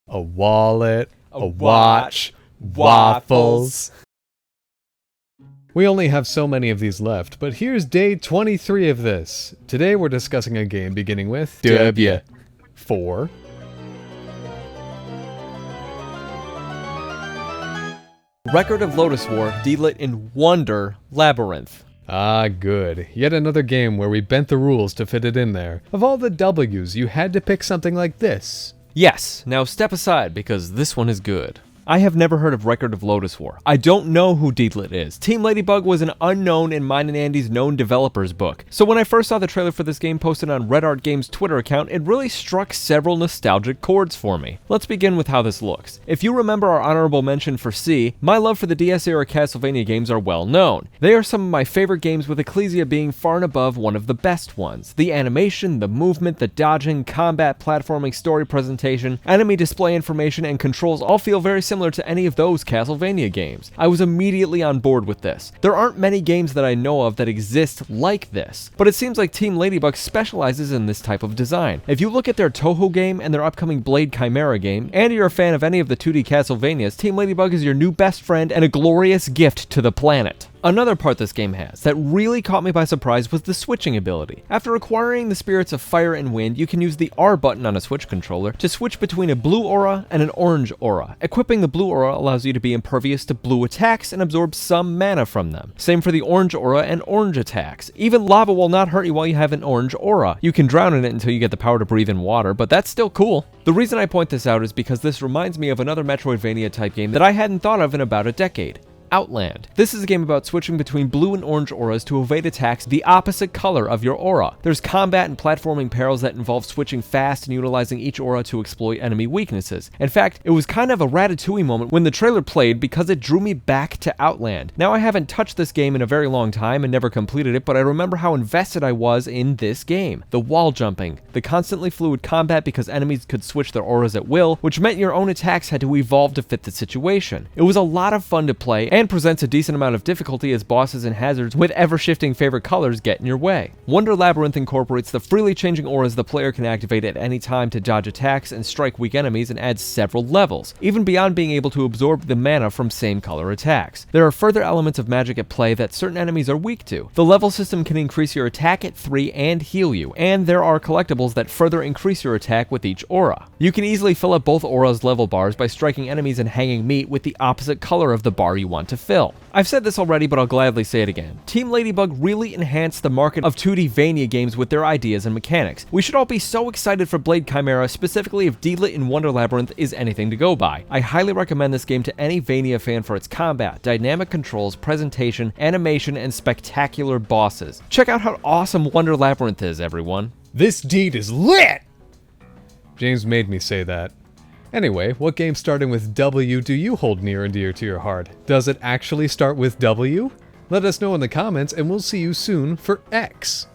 a wallet, a watch, waffles. We only have so many of these left, but here's day 23 of this. Today we're discussing a game beginning with W. 4. Record of Lotus War, D-Lit in Wonder Labyrinth. Ah, good. Yet another game where we bent the rules to fit it in there. Of all the W's, you had to pick something like this. Yes, now step aside because this one is good. I have never heard of Record of Lotus War. I don't know who D-Lit is. Team Ladybug was an unknown in mine and Andy's known developers book. So when I first saw the trailer for this game posted on Red Art Games' Twitter account, it really struck several nostalgic chords for me. Let's begin with how this looks. If you remember our honorable mention for C, my love for the DS-era Castlevania games are well known. They are some of my favorite games, with Ecclesia being far and above one of the best ones. The animation, the movement, the dodging, combat, platforming, story presentation, enemy display information, and controls all feel very similar to any of those Castlevania games. I was immediately on board with this. There aren't many games that I know of that exist like this, but it seems like Team Ladybug specializes in this type of design. If you look at their Toho game and their upcoming Blade Chimera game, and you're a fan of any of the 2D Castlevanias, Team Ladybug is your new best friend and a glorious gift to the planet. Another part this game has that really caught me by surprise was the switching ability. After acquiring the spirits of fire and wind, you can use the R button on a Switch controller to switch between a blue aura and an orange aura. Equipping the blue aura allows you to be impervious to blue attacks and absorb some mana from them. Same for the orange aura and orange attacks. Even lava will not hurt you while you have an orange aura. You can drown in it until you get the power to breathe in water, but that's still cool. The reason I point this out is because this reminds me of another Metroidvania type game that I hadn't thought of in about a decade. Outland. This is a game about switching between blue and orange auras to evade attacks the opposite color of your aura. There's combat and platforming perils that involve switching fast and utilizing each aura to exploit enemy weaknesses. In fact, it was kind of a Ratatouille moment when the trailer played because it drew me back to Outland. Now, I haven't touched this game in a very long time and never completed it, but I remember how invested I was in this game. The wall jumping, the constantly fluid combat because enemies could switch their auras at will, which meant your own attacks had to evolve to fit the situation. It was a lot of fun to play, and presents a decent amount of difficulty as bosses and hazards with ever-shifting favorite colors get in your way. Wonder Labyrinth incorporates the freely changing auras the player can activate at any time to dodge attacks and strike weak enemies, and adds several levels, even beyond being able to absorb the mana from same color attacks. There are further elements of magic at play that certain enemies are weak to. The level system can increase your attack at 3 and heal you, and there are collectibles that further increase your attack with each aura. You can easily fill up both auras' level bars by striking enemies and hanging meat with the opposite color of the bar you want to fill. I've said this already, but I'll gladly say it again. Team Ladybug really enhanced the market of 2D Vania games with their ideas and mechanics. We should all be so excited for Blade Chimera, specifically if D-Lit in Wonder Labyrinth is anything to go by. I highly recommend this game to any Vania fan for its combat, dynamic controls, presentation, animation, and spectacular bosses. Check out how awesome Wonder Labyrinth is, everyone. This deed is lit! James made me say that. Anyway, what game starting with W do you hold near and dear to your heart? Does it actually start with W? Let us know in the comments, and we'll see you soon for X.